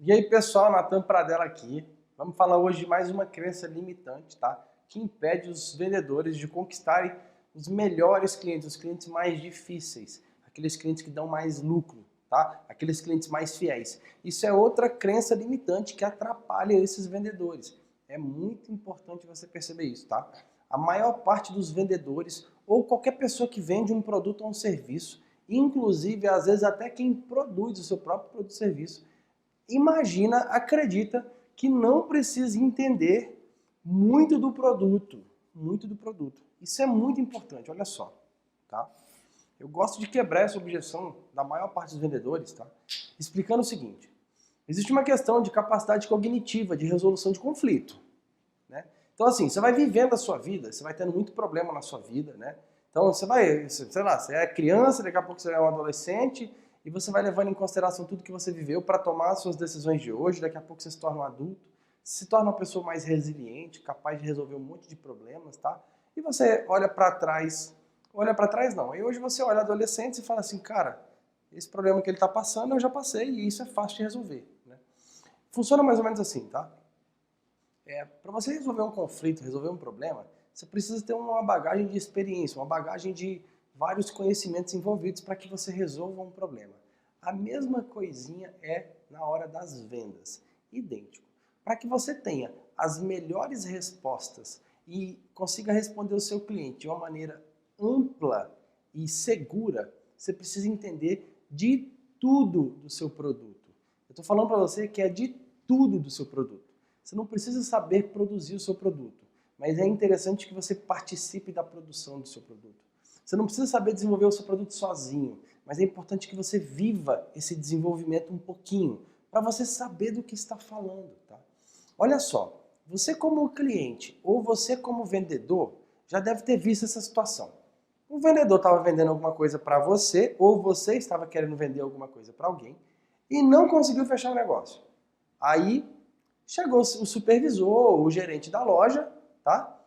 E aí, pessoal, Natan Pradella aqui. Vamos falar hoje de mais uma crença limitante, tá? Que impede os vendedores de conquistarem os melhores clientes, os clientes mais difíceis, aqueles clientes que dão mais lucro, tá? Aqueles clientes mais fiéis. Isso é outra crença limitante que atrapalha esses vendedores. É muito importante você perceber isso, tá? A maior parte dos vendedores, ou qualquer pessoa que vende um produto ou um serviço, inclusive, às vezes, até quem produz o seu próprio produto ou serviço, imagina, acredita que não precisa entender muito do produto, muito do produto. Isso é muito importante, olha só, tá? Eu gosto de quebrar essa objeção da maior parte dos vendedores, tá? Explicando o seguinte: existe uma questão de capacidade cognitiva, de resolução de conflito, né? Então assim, você vai vivendo a sua vida, você vai tendo muito problema na sua vida, né? Então você vai, sei lá, você é criança, daqui a pouco você é um adolescente, e você vai levando em consideração tudo que você viveu para tomar as suas decisões de hoje, daqui a pouco você se torna um adulto, se torna uma pessoa mais resiliente, capaz de resolver um monte de problemas, tá? E você olha para trás não, aí hoje você olha adolescente e fala assim, cara, esse problema que ele está passando eu já passei e isso é fácil de resolver, né? Funciona mais ou menos assim, tá? Para você resolver um conflito, resolver um problema, você precisa ter uma bagagem de experiência, uma bagagem de vários conhecimentos envolvidos para que você resolva um problema. A mesma coisinha é na hora das vendas, idêntico. Para que você tenha as melhores respostas e consiga responder o seu cliente de uma maneira ampla e segura, você precisa entender de tudo do seu produto. Eu estou falando para você que é de tudo do seu produto. Você não precisa saber produzir o seu produto, mas é interessante que você participe da produção do seu produto. Você não precisa saber desenvolver o seu produto sozinho, mas é importante que você viva esse desenvolvimento um pouquinho, para você saber do que está falando, tá? Olha só, você como cliente ou você como vendedor já deve ter visto essa situação. O vendedor estava vendendo alguma coisa para você ou você estava querendo vender alguma coisa para alguém e não conseguiu fechar o negócio. Aí chegou o supervisor, o gerente da loja, tá?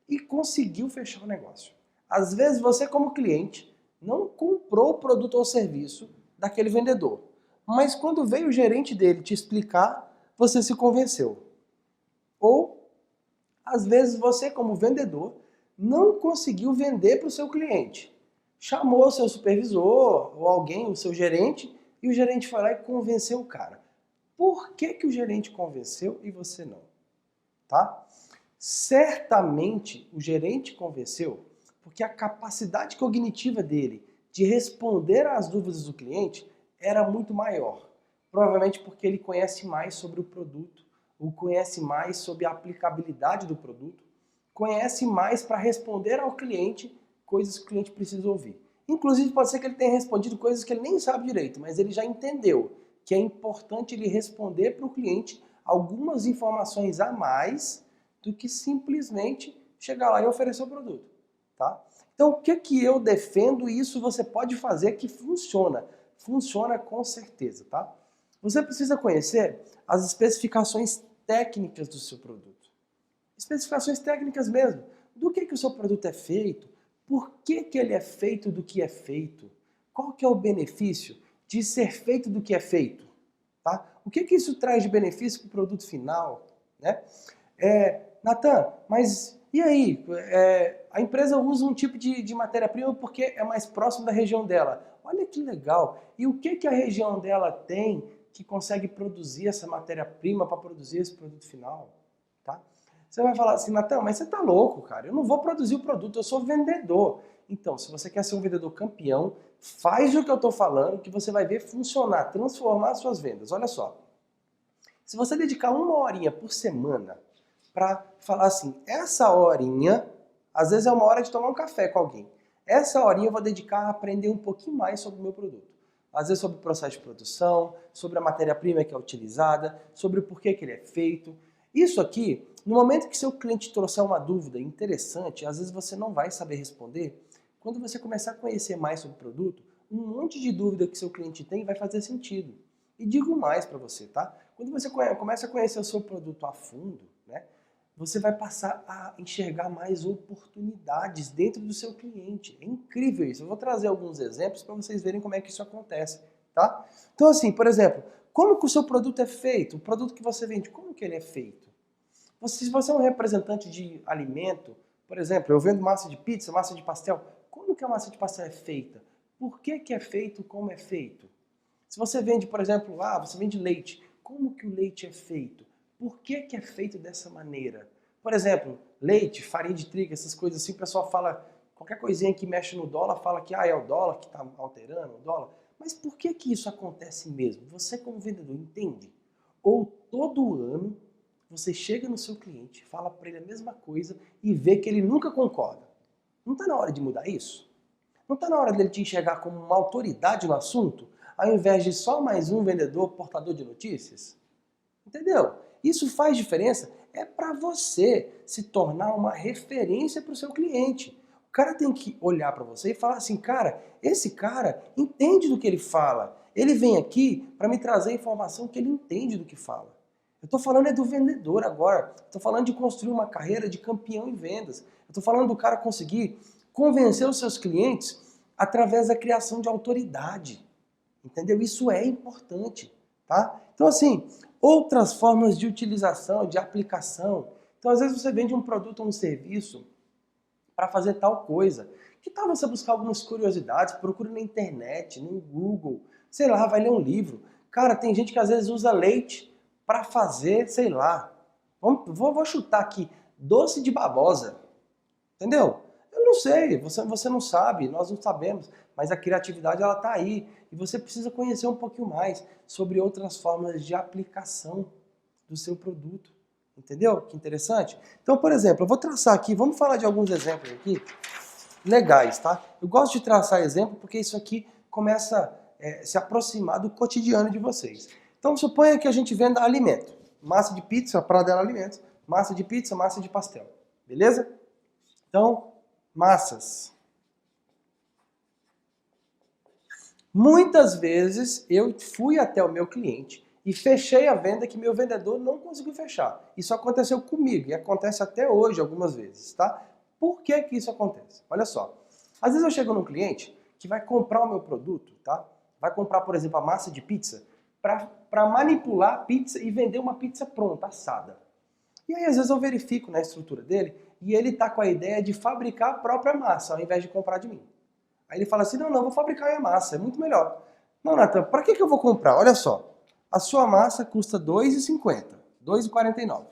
E conseguiu fechar o negócio. Às vezes você como cliente não comprou o produto ou serviço daquele vendedor, mas quando veio o gerente dele te explicar, você se convenceu. Ou, às vezes você como vendedor não conseguiu vender para o seu cliente. Chamou o seu supervisor ou alguém, o seu gerente, e o gerente foi lá e convenceu o cara. Por que que o gerente convenceu e você não? Tá? Certamente o gerente convenceu porque a capacidade cognitiva dele de responder às dúvidas do cliente era muito maior. Provavelmente porque ele conhece mais sobre o produto, ou conhece mais sobre a aplicabilidade do produto, conhece mais para responder ao cliente coisas que o cliente precisa ouvir. Inclusive pode ser que ele tenha respondido coisas que ele nem sabe direito, mas ele já entendeu que é importante ele responder para o cliente algumas informações a mais do que simplesmente chegar lá e oferecer o produto, tá? Então, o que que eu defendo e isso você pode fazer que funciona. Funciona com certeza, tá? Você precisa conhecer as especificações técnicas do seu produto. Especificações técnicas mesmo. Do que o seu produto é feito, por que que ele é feito do que é feito, qual que é o benefício de ser feito do que é feito, tá? O que que isso traz de benefício para o produto final, né? Natan, mas e aí? A empresa usa um tipo de matéria-prima porque é mais próximo da região dela. Olha que legal! E o que que a região dela tem que consegue produzir essa matéria-prima para produzir esse produto final? Tá? Você vai falar assim, Natan, mas você tá louco, cara. Eu não vou produzir o produto, eu sou vendedor. Então, se você quer ser um vendedor campeão, faz o que eu estou falando que você vai ver funcionar, transformar as suas vendas. Olha só, se você dedicar uma horinha por semana para falar assim, essa horinha, às vezes é uma hora de tomar um café com alguém. Essa horinha eu vou dedicar a aprender um pouquinho mais sobre o meu produto. Às vezes sobre o processo de produção, sobre a matéria-prima que é utilizada, sobre o porquê que ele é feito. Isso aqui, no momento que seu cliente trouxer uma dúvida interessante, às vezes você não vai saber responder, quando você começar a conhecer mais sobre o produto, um monte de dúvida que seu cliente tem vai fazer sentido. E digo mais para você, tá? Quando você começa a conhecer o seu produto a fundo, né, você vai passar a enxergar mais oportunidades dentro do seu cliente. É incrível isso. Eu vou trazer alguns exemplos para vocês verem como é que isso acontece, tá? Então assim, por exemplo, como que o seu produto é feito? O produto que você vende, como que ele é feito? Se você é um representante de alimento, por exemplo, eu vendo massa de pizza, massa de pastel, como que a massa de pastel é feita? Por que é feito como é feito? Se você vende, por exemplo, você vende leite, como que o leite é feito? Por que é feito dessa maneira? Por exemplo, leite, farinha de trigo, essas coisas assim, o pessoal fala, qualquer coisinha que mexe no dólar, fala que é o dólar que está alterando o dólar. Mas por que isso acontece mesmo? Você como vendedor entende? Ou todo ano você chega no seu cliente, fala para ele a mesma coisa e vê que ele nunca concorda. Não está na hora de mudar isso? Não está na hora dele te enxergar como uma autoridade no assunto, ao invés de só mais um vendedor portador de notícias? Entendeu? Isso faz diferença. É para você se tornar uma referência para o seu cliente. O cara tem que olhar para você e falar assim, cara, esse cara entende do que ele fala. Ele vem aqui para me trazer informação que ele entende do que fala. Eu estou falando do vendedor agora. Estou falando de construir uma carreira de campeão em vendas. Eu estou falando do cara conseguir convencer os seus clientes através da criação de autoridade. Entendeu? Isso é importante, tá? Então, assim, outras formas de utilização, de aplicação. Então, às vezes você vende um produto ou um serviço para fazer tal coisa. Que tal você buscar algumas curiosidades? Procura na internet, no Google, sei lá, vai ler um livro. Cara, tem gente que às vezes usa leite para fazer, sei lá, vou chutar aqui, doce de babosa. Entendeu? Eu não sei, você não sabe, nós não sabemos, mas a criatividade ela está aí e você precisa conhecer um pouquinho mais sobre outras formas de aplicação do seu produto. Entendeu? Que interessante? Então, por exemplo, eu vou traçar aqui, vamos falar de alguns exemplos aqui legais, tá? Eu gosto de traçar exemplo porque isso aqui começa a se aproximar do cotidiano de vocês. Então, suponha que a gente venda alimento. Massa de pizza, Pradella Alimentos, massa de pizza, massa de pastel. Beleza? Então, massas. Muitas vezes eu fui até o meu cliente e fechei a venda que meu vendedor não conseguiu fechar. Isso aconteceu comigo e acontece até hoje algumas vezes, tá? Por que que isso acontece? Olha só. Às vezes eu chego num cliente que vai comprar o meu produto, tá? Vai comprar, por exemplo, a massa de pizza para manipular a pizza e vender uma pizza pronta, assada. E aí às vezes eu verifico na estrutura dele e ele tá com a ideia de fabricar a própria massa ao invés de comprar de mim. Aí ele fala assim, não, vou fabricar a minha massa, é muito melhor. Não, Nathan, para que eu vou comprar? Olha só, a sua massa custa R$ 2,50, R$ 2,49.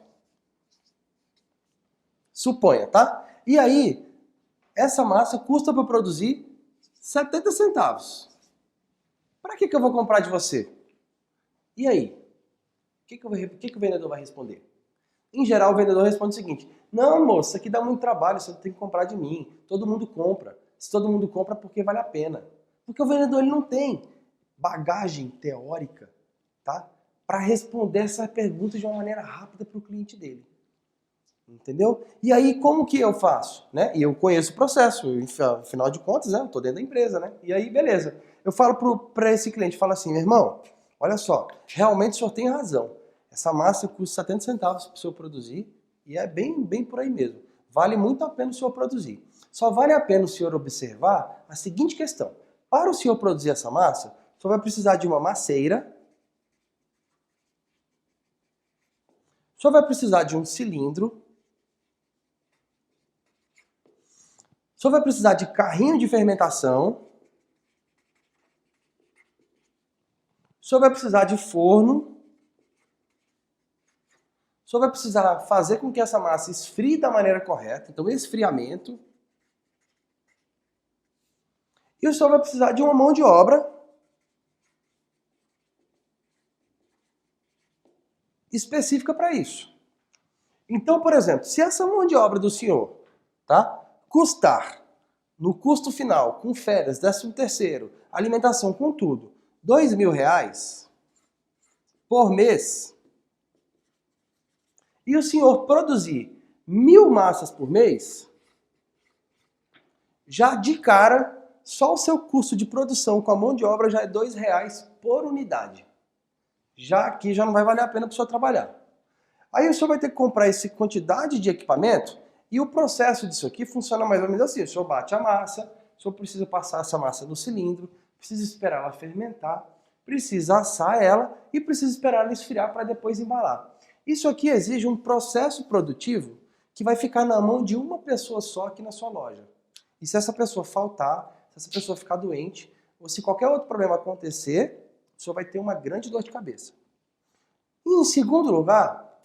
Suponha, tá? E aí, essa massa custa para produzir 70 centavos. Para que eu vou comprar de você? E aí? O que o vendedor vai responder? Em geral, o vendedor responde o seguinte, não, moça, isso aqui dá muito trabalho, você tem que comprar de mim. Todo mundo compra. Se todo mundo compra, porque vale a pena. Porque o vendedor ele não tem bagagem teórica, tá? Para responder essa pergunta de uma maneira rápida para o cliente dele. Entendeu? E aí, como que eu faço? Né? E eu conheço o processo, afinal de contas, né? Eu estou dentro da empresa, né? E aí, beleza. Eu falo para esse cliente, falo assim, meu irmão, olha só, realmente o senhor tem razão. Essa massa custa 70 centavos para o senhor produzir e é bem por aí mesmo. Vale muito a pena o senhor produzir. Só vale a pena o senhor observar a seguinte questão. Para o senhor produzir essa massa, o senhor vai precisar de uma masseira, o senhor vai precisar de um cilindro, o senhor vai precisar de carrinho de fermentação, o senhor vai precisar de forno, o senhor vai precisar fazer com que essa massa esfrie da maneira correta, então esfriamento. E o senhor vai precisar de uma mão de obra específica para isso. Então, por exemplo, se essa mão de obra do senhor, tá, custar, no custo final, com férias, 13º, alimentação, com tudo, R$ 2.000 por mês, e o senhor produzir 1.000 massas por mês, já de cara, só o seu custo de produção com a mão de obra já é R$ 2 por unidade. Já aqui já não vai valer a pena para o senhor trabalhar. Aí o senhor vai ter que comprar essa quantidade de equipamento e o processo disso aqui funciona mais ou menos assim. O senhor bate a massa, o senhor precisa passar essa massa no cilindro, precisa esperar ela fermentar. precisa assar ela e precisa esperar ela esfriar para depois embalar. Isso aqui exige um processo produtivo que vai ficar na mão de uma pessoa só aqui na sua loja. E se essa pessoa faltar, se essa pessoa ficar doente, ou se qualquer outro problema acontecer, o senhor vai ter uma grande dor de cabeça. E em segundo lugar,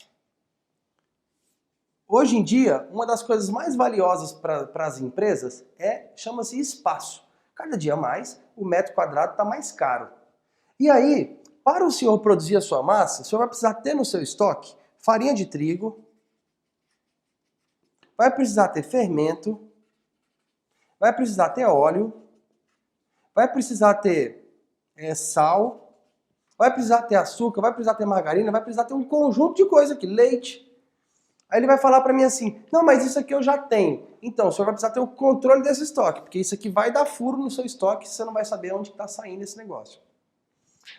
hoje em dia, uma das coisas mais valiosas para as empresas chama-se espaço. Cada dia mais, o metro quadrado está mais caro. E aí, para o senhor produzir a sua massa, o senhor vai precisar ter no seu estoque farinha de trigo, vai precisar ter fermento, vai precisar ter óleo, vai precisar ter sal, vai precisar ter açúcar, vai precisar ter margarina, vai precisar ter um conjunto de coisa aqui, leite. Aí ele vai falar para mim assim, não, mas isso aqui eu já tenho. Então, o senhor vai precisar ter o controle desse estoque, porque isso aqui vai dar furo no seu estoque, você não vai saber onde está saindo esse negócio.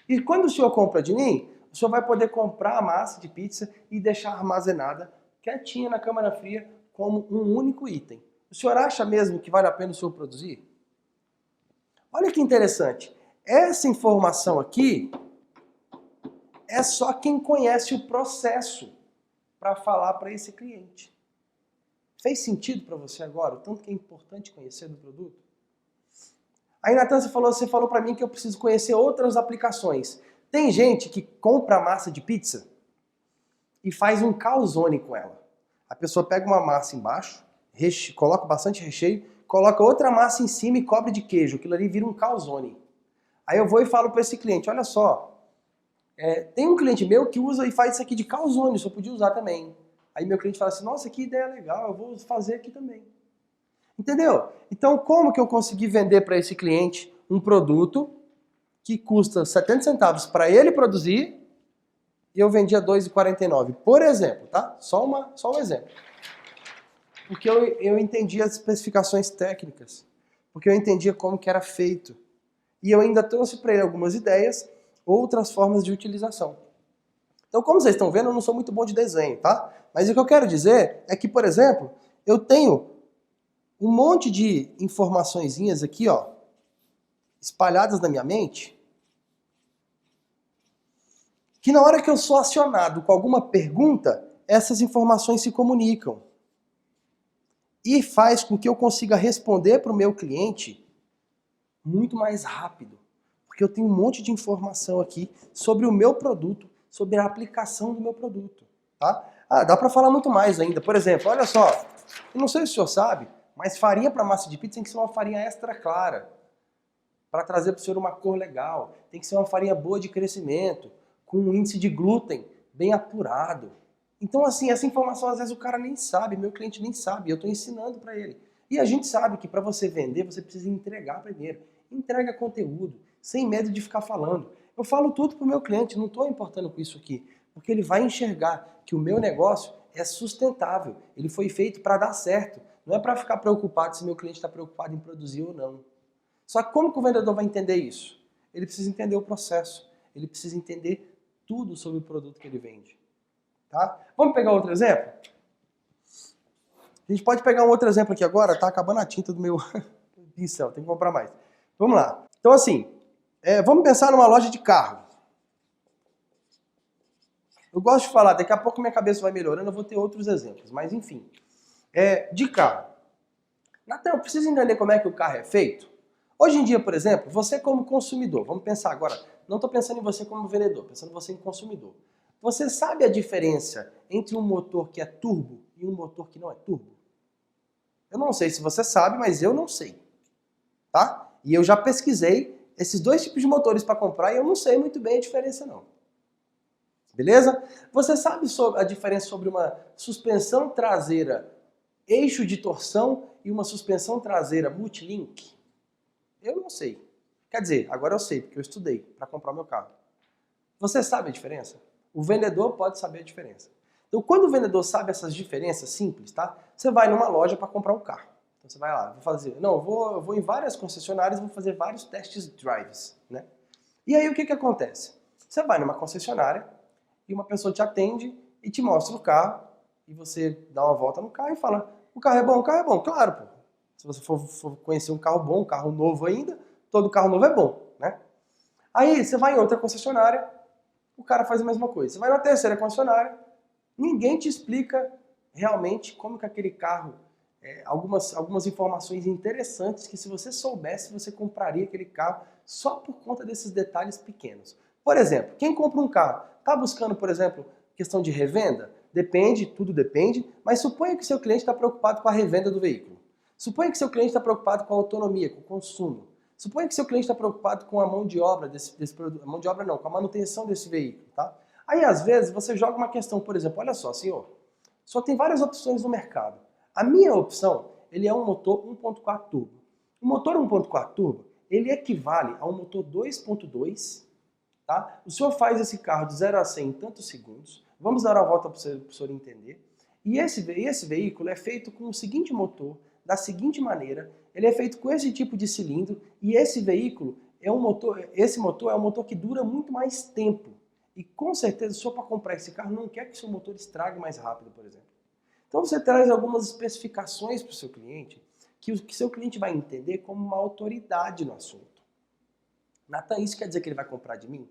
E quando o senhor compra de mim, o senhor vai poder comprar a massa de pizza e deixar armazenada quietinha na câmara fria como um único item. O senhor acha mesmo que vale a pena o senhor produzir? Olha que interessante. Essa informação aqui é só quem conhece o processo para falar para esse cliente. Fez sentido para você agora o tanto que é importante conhecer do produto? Aí, Natan, você falou para mim que eu preciso conhecer outras aplicações. Tem gente que compra massa de pizza e faz um calzone com ela. A pessoa pega uma massa embaixo, coloca bastante recheio, coloca outra massa em cima e cobre de queijo. Aquilo ali vira um calzone. Aí eu vou e falo para esse cliente, olha só, tem um cliente meu que usa e faz isso aqui de calzone, só podia usar também. Aí meu cliente fala assim, nossa, que ideia legal, eu vou fazer aqui também. Entendeu? Então, como que eu consegui vender para esse cliente um produto que custa 70 centavos para ele produzir e eu vendia R$ 2,49? Por exemplo, tá? Só um exemplo. Porque eu entendi as especificações técnicas, porque eu entendia como que era feito. E eu ainda trouxe para ele algumas ideias, outras formas de utilização. Então, como vocês estão vendo, eu não sou muito bom de desenho, tá? Mas o que eu quero dizer é que, por exemplo, eu tenho um monte de informaçõezinhas aqui, ó, espalhadas na minha mente, que na hora que eu sou acionado com alguma pergunta, essas informações se comunicam. E faz com que eu consiga responder para o meu cliente muito mais rápido. Porque eu tenho um monte de informação aqui sobre o meu produto, sobre a aplicação do meu produto. Tá? Dá para falar muito mais ainda. Por exemplo, olha só, eu não sei se o senhor sabe, mas farinha para massa de pizza tem que ser uma farinha extra clara, para trazer para o senhor uma cor legal. Tem que ser uma farinha boa de crescimento, com um índice de glúten bem apurado. Então, assim, essa informação às vezes o cara nem sabe, meu cliente nem sabe, eu estou ensinando para ele. E a gente sabe que para você vender, você precisa entregar primeiro. Entrega conteúdo, sem medo de ficar falando. Eu falo tudo para o meu cliente, não estou importando com isso aqui, porque ele vai enxergar que o meu negócio é sustentável, ele foi feito para dar certo. Não é para ficar preocupado se meu cliente está preocupado em produzir ou não. Só que como que o vendedor vai entender isso? Ele precisa entender o processo, ele precisa entender tudo sobre o produto que ele vende. Tá? Vamos pegar outro exemplo? A gente pode pegar um outro exemplo aqui agora, tá acabando a tinta do meu pincel, tem que comprar mais. Vamos lá. Então assim, vamos pensar numa loja de carro. Eu gosto de falar, daqui a pouco minha cabeça vai melhorando, eu vou ter outros exemplos, mas enfim. De carro. Natan, eu preciso entender como é que o carro é feito? Hoje em dia, por exemplo, você como consumidor, vamos pensar agora, não estou pensando em você como vendedor, pensando em você em consumidor. Você sabe a diferença entre um motor que é turbo e um motor que não é turbo? Eu não sei se você sabe, mas eu não sei. Tá? E eu já pesquisei esses dois tipos de motores para comprar e eu não sei muito bem a diferença não. Beleza? Você sabe a diferença sobre uma suspensão traseira eixo de torção e uma suspensão traseira multilink? Eu não sei. Quer dizer, agora eu sei, porque eu estudei para comprar meu carro. Você sabe a diferença? O vendedor pode saber a diferença. Então, quando o vendedor sabe essas diferenças simples, tá? Você vai numa loja para comprar um carro. Então, você vai lá, eu vou em várias concessionárias, vou fazer vários testes drives, né? E aí, o que acontece? Você vai numa concessionária e uma pessoa te atende e te mostra o carro e você dá uma volta no carro e fala, o carro é bom? O carro é bom, claro, pô. Se você for conhecer um carro bom, um carro novo ainda, todo carro novo é bom, né? Aí você vai em outra concessionária, o cara faz a mesma coisa. Você vai na terceira concessionária, ninguém te explica realmente como que aquele carro, algumas informações interessantes que se você soubesse, você compraria aquele carro só por conta desses detalhes pequenos. Por exemplo, quem compra um carro, está buscando, por exemplo, questão de revenda? Depende, tudo depende, mas suponha que seu cliente está preocupado com a revenda do veículo. Suponha que seu cliente está preocupado com a autonomia, com o consumo. Suponha que seu cliente está preocupado com a mão de obra desse produto, mão de obra não, com a manutenção desse veículo, tá? Aí às vezes você joga uma questão, por exemplo, olha só, senhor, só tem várias opções no mercado. A minha opção, ele é um motor 1.4 turbo. O motor 1.4 turbo, ele equivale a um motor 2.2, tá? O senhor faz esse carro de 0 a 100 em tantos segundos. Vamos dar a volta para o senhor entender. E esse veículo é feito com o seguinte motor, da seguinte maneira, ele é feito com esse tipo de cilindro e esse veículo é um motor, esse motor é um motor que dura muito mais tempo. E com certeza, o senhor para comprar esse carro não quer que o seu motor estrague mais rápido, por exemplo. Então você traz algumas especificações para o seu cliente, que o seu cliente vai entender como uma autoridade no assunto. Natan, isso quer dizer que ele vai comprar de mim?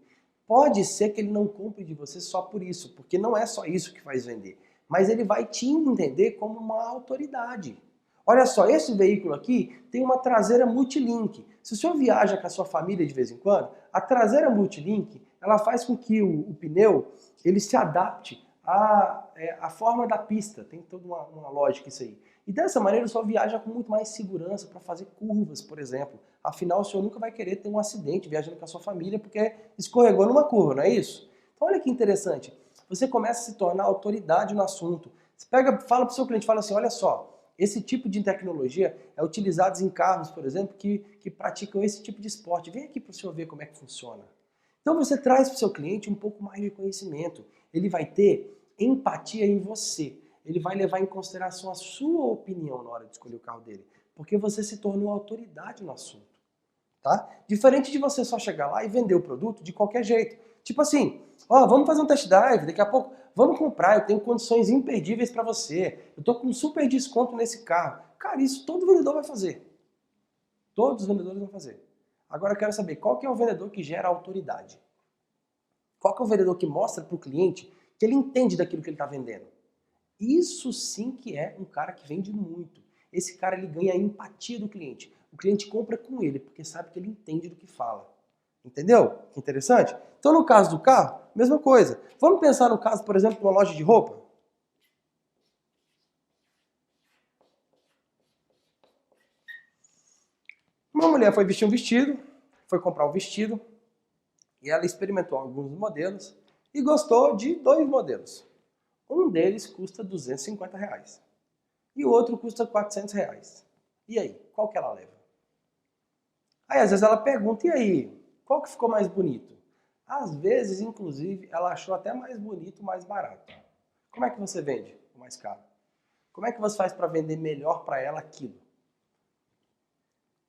Pode ser que ele não compre de você só por isso, porque não é só isso que faz vender. Mas ele vai te entender como uma autoridade. Olha só, esse veículo aqui tem uma traseira multilink. Se o senhor viaja com a sua família de vez em quando, a traseira multilink, ela faz com que o pneu ele se adapte à forma da pista. Tem toda uma lógica isso aí. E dessa maneira o senhor viaja com muito mais segurança para fazer curvas, por exemplo. Afinal, o senhor nunca vai querer ter um acidente viajando com a sua família porque escorregou numa curva, não é isso? Então olha que interessante. Você começa a se tornar autoridade no assunto. Você fala para o seu cliente, fala assim, olha só, esse tipo de tecnologia é utilizado em carros, por exemplo, que praticam esse tipo de esporte. Vem aqui para o senhor ver como é que funciona. Então você traz para o seu cliente um pouco mais de conhecimento. Ele vai ter empatia em você. Ele vai levar em consideração a sua opinião na hora de escolher o carro dele. Porque você se tornou autoridade no assunto. Tá? Diferente de você só chegar lá e vender o produto de qualquer jeito. Tipo assim, ó, vamos fazer um test drive, daqui a pouco vamos comprar, eu tenho condições imperdíveis para você. Eu tô com um super desconto nesse carro. Cara, isso todo vendedor vai fazer. Todos os vendedores vão fazer. Agora eu quero saber, qual que é o vendedor que gera autoridade? Qual que é o vendedor que mostra para o cliente que ele entende daquilo que ele está vendendo? Isso sim que é um cara que vende muito. Esse cara ele ganha a empatia do cliente. O cliente compra com ele, porque sabe que ele entende do que fala. Entendeu? Que interessante? Então no caso do carro, mesma coisa. Vamos pensar no caso, por exemplo, de uma loja de roupa? Uma mulher foi vestir um vestido, foi comprar um vestido, e ela experimentou alguns modelos e gostou de 2 modelos. Um deles custa R$250 e o outro custa R$400. E aí, qual que ela leva? Aí às vezes ela pergunta, e aí, qual que ficou mais bonito? Às vezes, inclusive, ela achou até mais bonito, mais barato. Como é que você vende o mais caro? Como é que você faz para vender melhor para ela aquilo?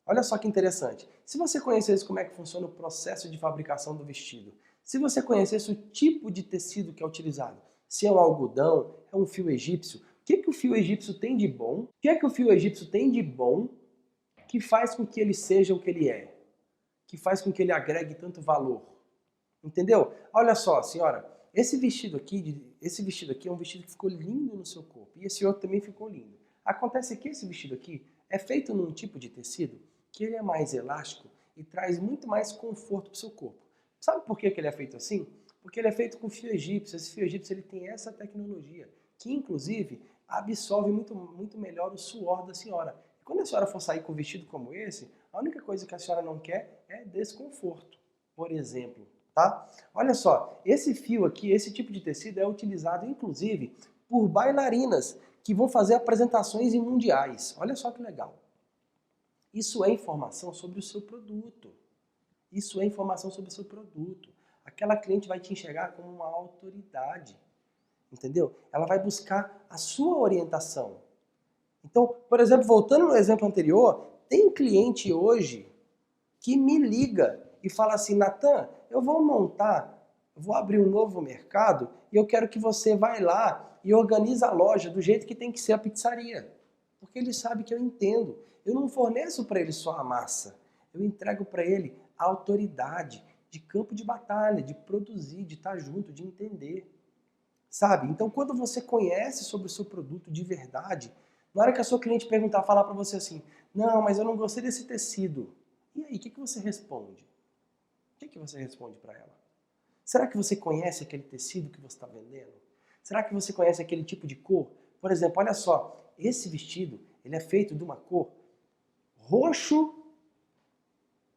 Olha só que interessante. Se você conhecesse como é que funciona o processo de fabricação do vestido, se você conhecesse o tipo de tecido que é utilizado, se é um algodão, é um fio egípcio, o que o fio egípcio tem de bom? O que o fio egípcio tem de bom que faz com que ele seja o que ele é? Que faz com que ele agregue tanto valor? Entendeu? Olha só, senhora, esse vestido aqui é um vestido que ficou lindo no seu corpo e esse outro também ficou lindo. Acontece que esse vestido aqui é feito num tipo de tecido que ele é mais elástico e traz muito mais conforto para o seu corpo. Sabe por que ele é feito assim? Porque ele é feito com fio egípcio. Esse fio egípcio ele tem essa tecnologia, que inclusive absorve muito melhor o suor da senhora. E quando a senhora for sair com um vestido como esse, a única coisa que a senhora não quer é desconforto, por exemplo. Tá? Olha só, esse fio aqui, esse tipo de tecido é utilizado inclusive por bailarinas que vão fazer apresentações em mundiais. Olha só que legal. Isso é informação sobre o seu produto. Isso é informação sobre o seu produto. Aquela cliente vai te enxergar como uma autoridade. Entendeu? Ela vai buscar a sua orientação. Então, por exemplo, voltando no exemplo anterior, tem cliente hoje que me liga e fala assim, Natan, eu vou abrir um novo mercado e eu quero que você vá lá e organize a loja do jeito que tem que ser a pizzaria. Porque ele sabe que eu entendo. Eu não forneço para ele só a massa, eu entrego para ele a autoridade. de campo de batalha, de produzir, de estar junto, de entender. Sabe? Então, quando você conhece sobre o seu produto de verdade, na hora que a sua cliente perguntar, falar para você assim, não, mas eu não gostei desse tecido. E aí, o que você responde? O que você responde para ela? Será que você conhece aquele tecido que você está vendendo? Será que você conhece aquele tipo de cor? Por exemplo, olha só, esse vestido, ele é feito de uma cor roxo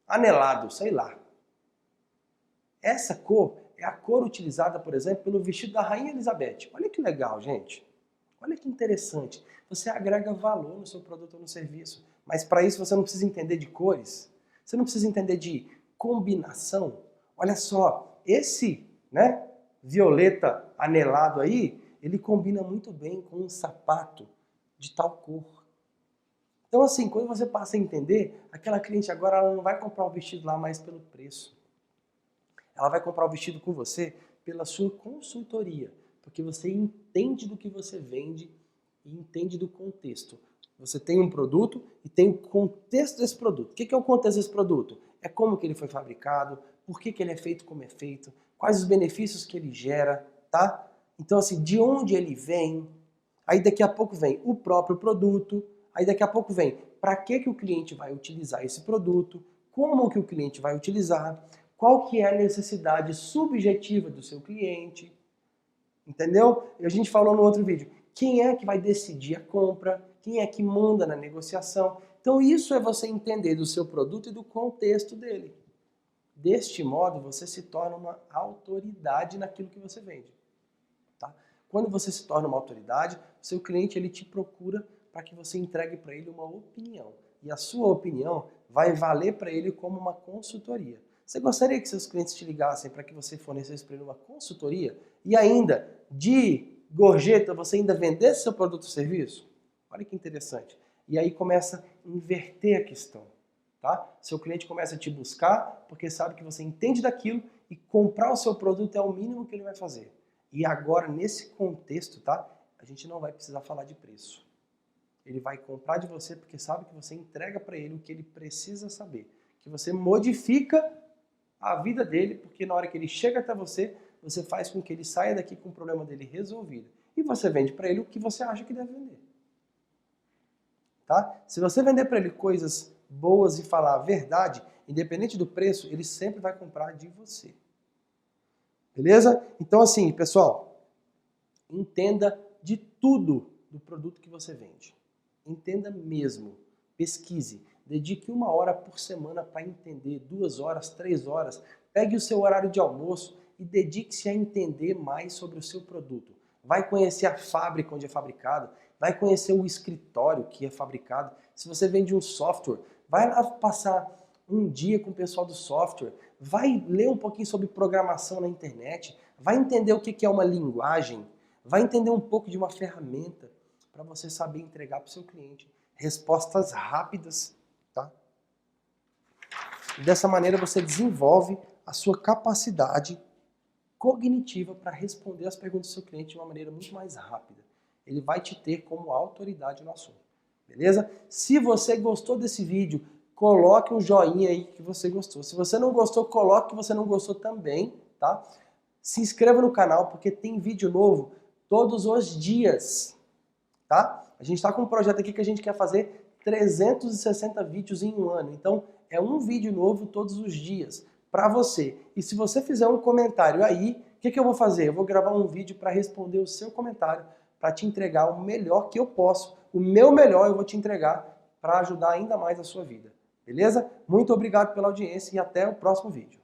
anelado, sei lá. Essa cor é a cor utilizada, por exemplo, pelo vestido da Rainha Elizabeth. Olha que legal, gente. Olha que interessante. Você agrega valor no seu produto ou no serviço. Mas para isso você não precisa entender de cores. Você não precisa entender de combinação. Olha só, esse, né, violeta anelado aí, ele combina muito bem com um sapato de tal cor. Então assim, quando você passa a entender, aquela cliente agora ela não vai comprar o vestido lá mais pelo preço. Ela vai comprar o vestido com você pela sua consultoria, porque você entende do que você vende e entende do contexto. Você tem um produto e tem o contexto desse produto. O que é o contexto desse produto? É como que ele foi fabricado, por que ele é feito como é feito, quais os benefícios que ele gera, tá? Então assim, de onde ele vem, aí daqui a pouco vem o próprio produto, aí daqui a pouco vem para que o cliente vai utilizar esse produto, como que o cliente vai utilizar, qual que é a necessidade subjetiva do seu cliente, entendeu? A gente falou no outro vídeo, quem é que vai decidir a compra, quem é que manda na negociação. Então isso é você entender do seu produto e do contexto dele. Deste modo, você se torna uma autoridade naquilo que você vende. Tá? Quando você se torna uma autoridade, o seu cliente ele te procura para que você entregue para ele uma opinião. E a sua opinião vai valer para ele como uma consultoria. Você gostaria que seus clientes te ligassem para que você fornecesse para ele uma consultoria e ainda, de gorjeta, você ainda vendesse seu produto ou serviço? Olha que interessante. E aí começa a inverter a questão. Tá? Seu cliente começa a te buscar porque sabe que você entende daquilo e comprar o seu produto é o mínimo que ele vai fazer. E agora, nesse contexto, tá? A gente não vai precisar falar de preço. Ele vai comprar de você porque sabe que você entrega para ele o que ele precisa saber. Que você modifica a vida dele, porque na hora que ele chega até você, você faz com que ele saia daqui com o problema dele resolvido. E você vende para ele o que você acha que deve vender. Tá? Se você vender para ele coisas boas e falar a verdade, independente do preço, ele sempre vai comprar de você. Beleza? Então assim, pessoal, entenda de tudo do produto que você vende. Entenda mesmo. Pesquise. Dedique 1 hora por semana para entender, 2 horas, 3 horas. Pegue o seu horário de almoço e dedique-se a entender mais sobre o seu produto. Vai conhecer a fábrica onde é fabricado, vai conhecer o escritório que é fabricado. Se você vende um software, vai lá passar um dia com o pessoal do software, vai ler um pouquinho sobre programação na internet, vai entender o que é uma linguagem, vai entender um pouco de uma ferramenta para você saber entregar para o seu cliente respostas rápidas, tá? E dessa maneira você desenvolve a sua capacidade cognitiva para responder as perguntas do seu cliente de uma maneira muito mais rápida. Ele vai te ter como autoridade no assunto, beleza? Se você gostou desse vídeo, coloque um joinha aí que você gostou. Se você não gostou, coloque que você não gostou também, tá? Se inscreva no canal porque tem vídeo novo todos os dias, tá? A gente está com um projeto aqui que a gente quer fazer 360 vídeos em um ano. Então, é um vídeo novo todos os dias para você. E se você fizer um comentário aí, o que eu vou fazer? Eu vou gravar um vídeo para responder o seu comentário, para te entregar o melhor que eu posso. O meu melhor eu vou te entregar para ajudar ainda mais a sua vida. Beleza? Muito obrigado pela audiência e até o próximo vídeo.